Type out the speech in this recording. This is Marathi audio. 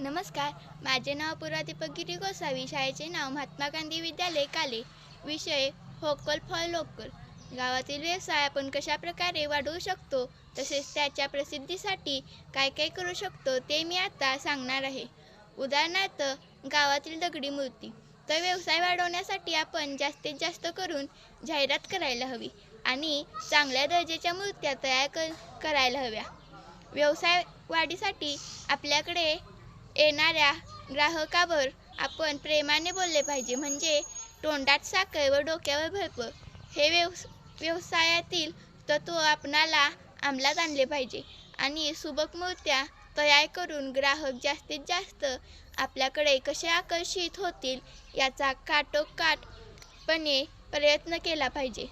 नमस्कार. माझे नाव पूर्वा दीपक गिरी गोसावी. शाळेचे नाव महात्मा गांधी विद्यालय काले. विषय व्होकल फॉर लोकल. गावातील व्यवसाय आपण कशाप्रकारे वाढवू शकतो, तसेच त्याच्या प्रसिद्धीसाठी काय काय करू शकतो ते मी आता सांगणार आहे. उदाहरणार्थ गावातील दगडी मूर्ती. तर व्यवसाय वाढवण्यासाठी आपण जास्तीत जास्त करून जाहिरात करायला हवी आणि चांगल्या दर्जाच्या मूर्त्या तयार करायला हव्या. व्यवसाय वाढीसाठी आपल्याकडे येणाऱ्या ग्राहकावर आपण प्रेमाने बोलले पाहिजे, म्हणजे तोंडात साखर व डोक्यावर बर्फ हे व्यवसायातील तत्त्व आपणाला अंमलात आणले पाहिजे आणि सुबक मूर्त्या तयार करून ग्राहक जास्तीत जास्त आपल्याकडे कसे आकर्षित होतील याचा काटोकाटपणे प्रयत्न केला पाहिजे.